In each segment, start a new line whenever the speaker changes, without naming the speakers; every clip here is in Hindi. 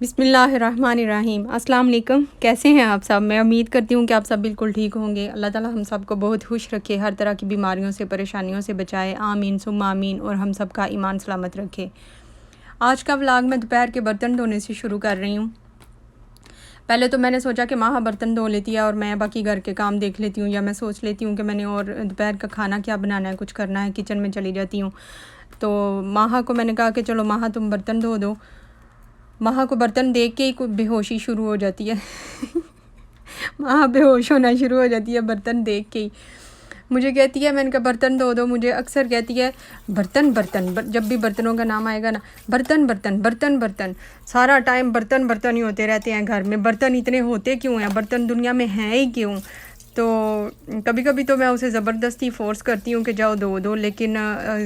बिस्मिल्लाहिर्रहमानिर्रहीम। अस्सलाम वालेकुम। कैसे हैं आप सब? मैं उम्मीद करती हूँ कि आप सब बिल्कुल ठीक होंगे। अल्लाह ताला हम सबको बहुत खुश रखे, हर तरह की बीमारियों से, परेशानियों से बचाए। आमीन सुम्मा आमीन। और हम सब का ईमान सलामत रखे। आज का व्लॉग मैं दोपहर के बर्तन धोने से शुरू कर रही हूँ। पहले तो मैंने सोचा कि माँ बर्तन धो लेती है और मैं बाकी घर के काम देख लेती हूँ, या मैं सोच लेती हूँ कि मैंने और दोपहर का खाना क्या बनाना है, कुछ करना है, किचन में चली जाती हूँ। तो माँ को मैंने कहा कि चलो माँ तुम बर्तन धो दो। माँ को बर्तन देख के ही कुछ बेहोशी शुरू हो जाती है। माँ बेहोश होना शुरू हो जाती है बर्तन देख के ही। मुझे कहती है, मैंने कहा बर्तन धो दो। मुझे अक्सर कहती है बर्तन बर्तन जब भी बर्तनों का नाम आएगा ना, बर्तन बर्तन बर्तन बर्तन। सारा टाइम बर्तन बर्तन ही होते रहते हैं घर में। बर्तन इतने होते क्यों हैं? बर्तन दुनिया में हैं ही क्यों? तो कभी कभी तो मैं उसे ज़बरदस्ती फ़ोर्स करती हूँ कि जाओ धो दो, लेकिन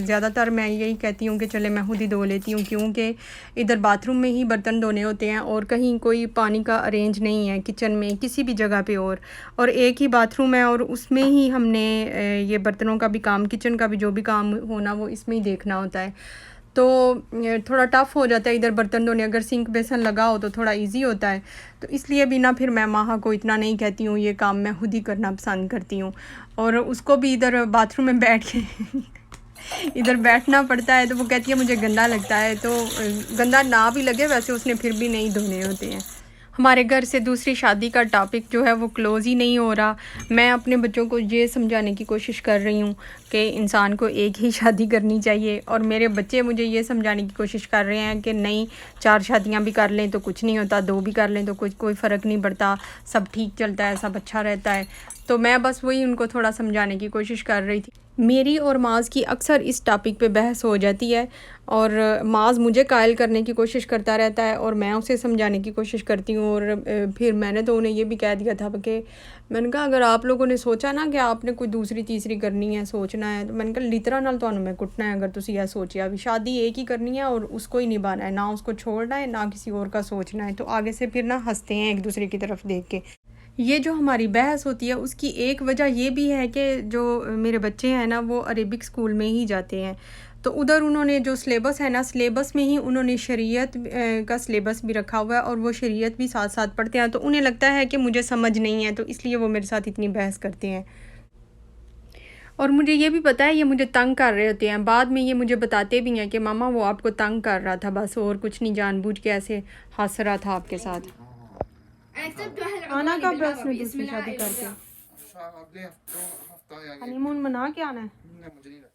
ज़्यादातर मैं यही कहती हूँ कि चले मैं खुद ही धो लेती हूँ, क्योंकि इधर बाथरूम में ही बर्तन धोने होते हैं और कहीं कोई पानी का अरेंज नहीं है किचन में किसी भी जगह पे। और एक ही बाथरूम है और उसमें ही हमने ये बर्तनों का भी काम, किचन का भी जो भी काम होना वो इसमें ही देखना होता है। तो थोड़ा टफ़ हो जाता है इधर बर्तन धोने। अगर सिंक बेसन लगा हो तो थोड़ा इजी होता है। तो इसलिए भी ना फिर मैं माँ को इतना नहीं कहती हूँ, ये काम मैं खुद ही करना पसंद करती हूँ। और उसको भी इधर बाथरूम में बैठ के इधर बैठना पड़ता है। तो वो कहती है मुझे गंदा लगता है। तो गंदा ना भी लगे, वैसे उसने फिर भी नहीं धोने होते हैं। हमारे घर से दूसरी शादी का टॉपिक जो है वो क्लोज़ ही नहीं हो रहा। मैं अपने बच्चों को ये समझाने की कोशिश कर रही हूँ कि इंसान को एक ही शादी करनी चाहिए, और मेरे बच्चे मुझे ये समझाने की कोशिश कर रहे हैं कि नहीं, 4 शादियाँ भी कर लें तो कुछ नहीं होता, 2 भी कर लें तो कोई फ़र्क नहीं पड़ता, सब ठीक चलता है, सब अच्छा रहता है। तो मैं बस वही उनको थोड़ा समझाने की कोशिश कर रही थी। मेरी और माज़ की अक्सर इस टॉपिक पे बहस हो जाती है, और माज़ मुझे कायल करने की कोशिश करता रहता है और मैं उसे समझाने की कोशिश करती हूँ। और फिर मैंने तो उन्हें ये भी कह दिया था कि मैंने कहा अगर आप लोगों ने सोचा ना कि आपने कोई दूसरी तीसरी करनी है, सोचना है, तो मैंने कहा लितरा नाल तुहानू मैं कुटना है अगर तुसी यह सोचिया। अभी शादी एक ही करनी है और उसको ही निभाना है, ना उसको छोड़ना है ना किसी और का सोचना है। तो आगे से फिर ना हंसते हैं एक दूसरे की तरफ देख के। ये जो हमारी बहस होती है उसकी एक वजह ये भी है कि जो मेरे बच्चे हैं ना वो अरेबिक स्कूल में ही जाते हैं। तो उधर उन्होंने जो सिलेबस है ना, सिलेबस में ही उन्होंने शरीयत का सिलेबस भी रखा हुआ है और वो शरीयत भी साथ साथ पढ़ते हैं। तो उन्हें लगता है कि मुझे समझ नहीं है, तो इसलिए वो मेरे साथ इतनी बहस करते हैं। और मुझे ये भी पता है ये मुझे तंग कर रहे होते हैं। बाद में ये मुझे बताते भी हैं कि मामा वो आपको तंग कर रहा था बस, और कुछ नहीं, जानबूझ के ऐसे हंस रहा था आपके साथ। आना कब है उसने दूसरी शादी करके?
अगले हफ्ता या
हनीमून मना के आना है।
मुझे नहीं लगता।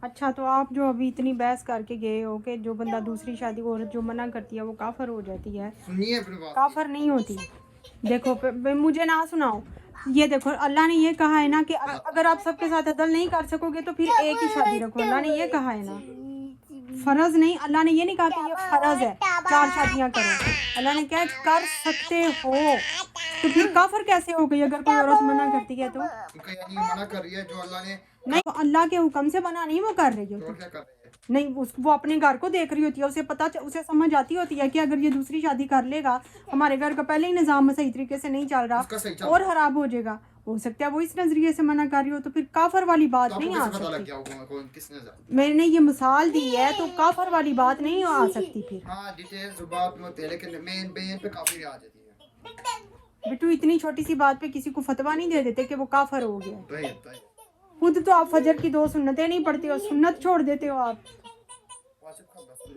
अच्छा, तो आप जो अभी इतनी बहस करके गए हो कि जो बंदा दूसरी शादी को औरत जो मना करती है वो काफर हो जाती है,
सुनिए अपनी बात।
काफर नहीं होती। देखो मुझे ना सुनाओ। ये देखो अल्लाह ने ये कहा है ना कि अगर आप सबके साथ अदल नहीं कर सकोगे तो फिर एक ही शादी रखो। अल्लाह ने ये कहा है ना, फर्ज नहीं। अल्लाह ने ये नहीं कहा कि ये फर्ज है 4 शादियां करो। अल्लाह ने क्या कर सकते हो। तो फिर काफर कैसे हो गई अगर कोई औरत मना करती है तो?
यानी मना कर रही है जो अल्लाह ने।
नहीं, तो अल्लाह के हुक्म से मना नहीं वो कर रही
तो
होती।
क्या कर रही है?
नहीं, वो अपने घर को देख रही होती है। उसे समझ आती होती है कि अगर ये दूसरी शादी कर लेगा, हमारे घर का पहले ही निज़ाम सही तरीके से नहीं चल
उसका सही
रहा
चल
और खराब हो जाएगा। हो सकता है वो इस नजरिए से मना कर रही हो, तो फिर काफर वाली बात
तो
नहीं
आपको
आ
कैसे पता लग
सकती।
गया होगा किसने जाना?
मैंने ये मिसाल दी है तो काफर वाली बात नहीं आ सकती फिर।
हाँ, डिटेल्स बात में होते हैं लेकिन मेन मेन पे काफी आ जाती है।
बिट्टू, इतनी छोटी सी बात पे किसी को फतवा नहीं दे देते कि वो काफर हो गया।
तो ये तो
खुद तो आप फजर की 2 सुन्नतें नहीं पढ़ते हो, सुन्नत छोड़ देते हो आप।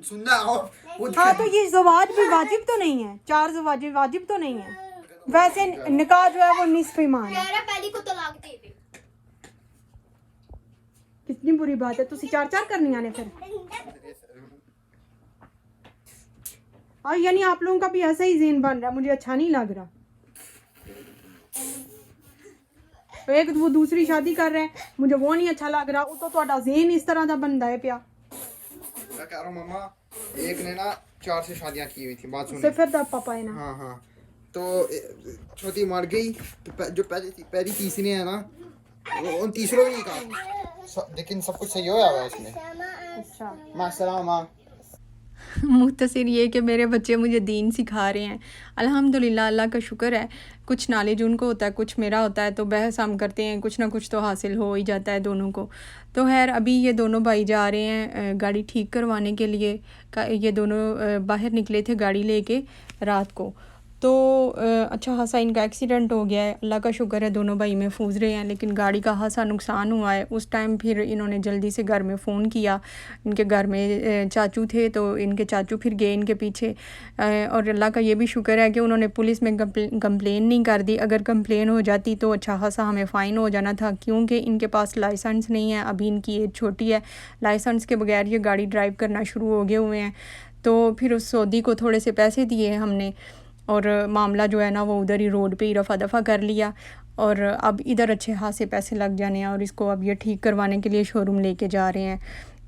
सुनना हो।
हाँ, तो ये ज़वाज भी वाजिब तो नहीं है, 4 ज़वाज वाजिब तो नहीं है। वैसे निकाह जो है वो निस्फ ईमान है।
पहली को तलाक दे दे।
कितनी बुरी बात है, तुसी 4 करनी आने फिर। और यानी आप लोगों का भी ऐसा ही ज़हन बन रहा है, मुझे अच्छा नहीं लग रहा। एक वो दूसरी शादी कर रहे हैं, मुझे वो नहीं अच्छा लग रहा। तो ਤੁਹਾਡਾ ज़हन इस तरह का बनता है पिया।
मैं कह रहा हूँ मामा, एक ने ना 4 से शादियां की हुई थी, बात सुनिए।
उससे फिर तब पापा है ना।
हाँ हाँ, तो छोटी मर गई तो जो पहली तीसरी है ना, उन तीसरों ने कहा लेकिन सब कुछ सही होया हुआ है इसमें।
अच्छा,
माशाल्लाह माँ।
मुख्तसर ये कि मेरे बच्चे मुझे दीन सिखा रहे हैं। अल्हम्दुलिल्लाह, अल्लाह का शुक्र है। कुछ नॉलेज उनको होता है, कुछ मेरा होता है, तो बहस हम करते हैं, कुछ ना कुछ तो हासिल हो ही जाता है दोनों को। तो खैर अभी ये दोनों भाई जा रहे हैं गाड़ी ठीक करवाने के लिए। ये दोनों बाहर निकले थे गाड़ी लेके रात को। तो अच्छा खासा इनका एक्सीडेंट हो गया है। अल्लाह का शुक्र है दोनों भाई महफूज रहे हैं, लेकिन गाड़ी का खासा नुकसान हुआ है। उस टाइम फिर इन्होंने जल्दी से घर में फ़ोन किया। इनके घर में चाचू थे, तो इनके चाचू फिर गए इनके पीछे। और अल्लाह का ये भी शुक्र है कि उन्होंने पुलिस में कंप्लेन नहीं कर दी। अगर कंप्लेन हो जाती तो अच्छा खासा हमें फ़ाइन हो जाना था, क्योंकि इनके पास लाइसेंस नहीं है। अभी इनकी एज छोटी है, लाइसेंस के बगैर ये गाड़ी ड्राइव करना शुरू हो गए हुए हैं। तो फिर उस सऊदी को थोड़े से पैसे दिए हमने, और मामला जो है ना वो उधर ही रोड पे ही रफ़ा दफ़ा कर लिया। और अब इधर अच्छे खासे पैसे लग जाने हैं, और इसको अब ये ठीक करवाने के लिए शोरूम लेके जा रहे हैं।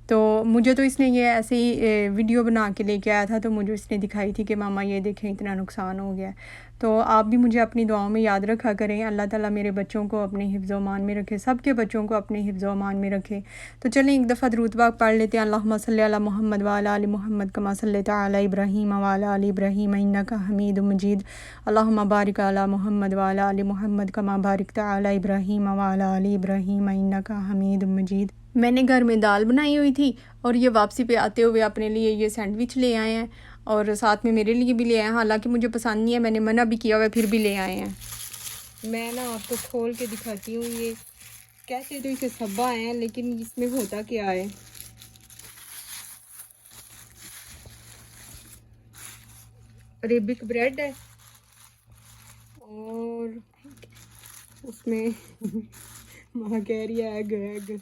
तो मुझे तो इसने ये ऐसे ही वीडियो बना के लेके आया था, तो मुझे इसने दिखाई थी कि मामा ये देखें इतना नुकसान हो गया। तो आप भी मुझे अपनी दुआओं में याद रखा करें। अल्लाह ताला मेरे बच्चों को अपने हिफ्ज़ मान में रखे, सबके बच्चों को अपने हिफ्ज़ मान में रखे। तो चलें एक दफ़ा दुरूद पाक पढ़ लेते हैं। अल्लाहुम्मा सल्ली अला मुहम्मद व अला आलि मुहम्मद कमा सल्लैता अला इब्राहीम व अला आलि इब्राहीम इन्नका हमीदुम मजीद। अल्लाहुम्मा बारिक अला मुहम्मद व अला आलि मुहम्मद कमा बारिकता अला इब्राहीम व अला आलि इब्राहीम इन्नका हमीदुम मजीद। मैंने घर में दाल बनाई हुई थी, और ये वापसी पे आते हुए अपने लिए ये सैंडविच ले आए हैं, और साथ में मेरे लिए भी ले आए हैं। हालांकि मुझे पसंद नहीं है, मैंने मना भी किया हुआ है, फिर भी ले आए हैं। मैं ना आपको खोल के दिखाती हूँ। ये कैसे तो इसे सब्बा हैं, लेकिन इसमें होता क्या है। अरेबिक ब्रेड है, और उसमें माँ कह रही है एग।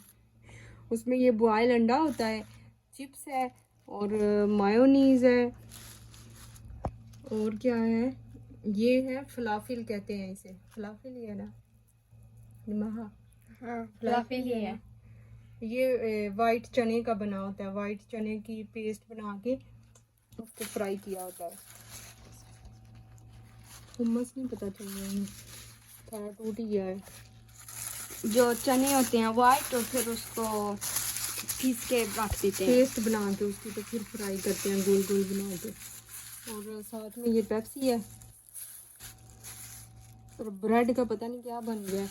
उसमें ये बॉयल अंडा होता है, चिप्स है, और मायोनीज़ है, और क्या है, ये है फलाफिल कहते हैं इसे। फलाफिल ही है ना महा?
हाँ, फलाफिल ही है।
ये वाइट चने का बना होता है। वाइट चने की पेस्ट बना के उसको फ्राई किया होता है। हुम्मस नहीं पता चल रहा है, थोड़ा टूट ही गया है।
जो चने होते हैं वाइट, और फिर उसको पीस के रख देते हैं,
पेस्ट बना के उसकी, तो फिर फ्राई करते हैं गोल गोल बना के। और साथ में ये पेप्सी है, और ब्रेड का पता नहीं क्या बन गया।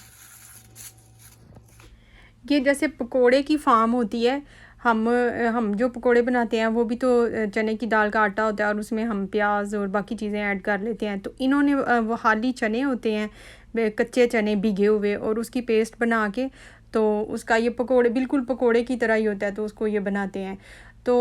ये जैसे पकोड़े की फार्म होती है। हम जो पकोड़े बनाते हैं वो भी तो चने की दाल का आटा होता है, और उसमें हम प्याज और बाकी चीज़ें ऐड कर लेते हैं। तो इन्होंने वो हाली चने होते हैं, कच्चे चने भिगे हुए, और उसकी पेस्ट बना के, तो उसका ये पकोड़े बिल्कुल पकोड़े की तरह ही होता है, तो उसको ये बनाते हैं। तो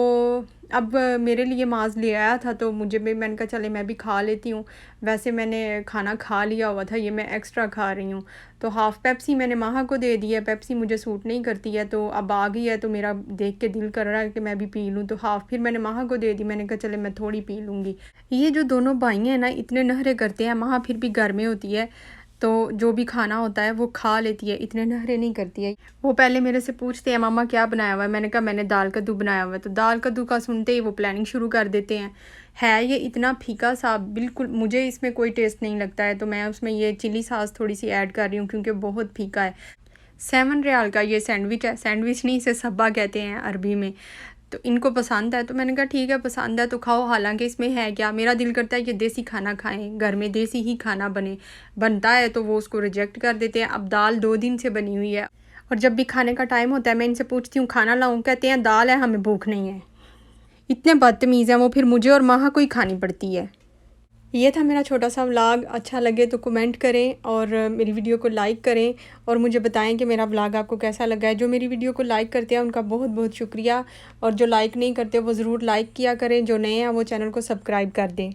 अब मेरे लिए माज ले आया था, तो मुझे भी, मैंने कहा चले मैं भी खा लेती हूँ। वैसे मैंने खाना खा लिया हुआ था, ये मैं एक्स्ट्रा खा रही हूँ। तो हाफ़ पेप्सी मैंने माहा को दे दी है। पेप्सी मुझे सूट नहीं करती है, तो अब आ गई है, तो मेरा देख के दिल कर रहा है कि मैं भी पी लूँ। तो हाफ़ फिर मैंने माहा को दे दी। मैंने कहा चले मैं थोड़ी पी लूँगी। ये जो दोनों भाई हैं ना, इतने नखरे करते हैं। माहा फिर भी घर में होती है, तो जो भी खाना होता है वो खा लेती है, इतने नखरे नहीं करती है। वो पहले मेरे से पूछते हैं मामा क्या बनाया हुआ है। मैंने कहा मैंने दाल कद्दू बनाया हुआ है। तो दाल कद्दू का सुनते ही वो प्लानिंग शुरू कर देते हैं। है ये इतना फीका सा, बिल्कुल मुझे इसमें कोई टेस्ट नहीं लगता है। तो मैं उसमें ये चिली सॉस थोड़ी सी ऐड कर रही हूँ, क्योंकि बहुत फीका है। 7 रियाल का ये सैंडविच है। सैंडविच नहीं, इसे सब्बा कहते हैं अरबी में। तो इनको पसंद है, तो मैंने कहा ठीक है पसंद है तो खाओ। हालांकि इसमें है क्या, मेरा दिल करता है कि देसी खाना खाएं, घर में देसी ही खाना बनता है, तो वो उसको रिजेक्ट कर देते हैं। अब दाल 2 दिन से बनी हुई है, और जब भी खाने का टाइम होता है मैं इनसे पूछती हूँ खाना लाऊं, कहते हैं दाल है, हमें भूख नहीं है। इतने बदतमीज़ हैं वो, फिर मुझे और माहा को ही खानी पड़ती है। ये था मेरा छोटा सा व्लॉग। अच्छा लगे तो कमेंट करें, और मेरी वीडियो को लाइक करें, और मुझे बताएं कि मेरा व्लॉग आपको कैसा लगा है। जो मेरी वीडियो को लाइक करते हैं उनका बहुत बहुत शुक्रिया, और जो लाइक नहीं करते वो ज़रूर लाइक किया करें। जो नए हैं वो चैनल को सब्सक्राइब कर दें।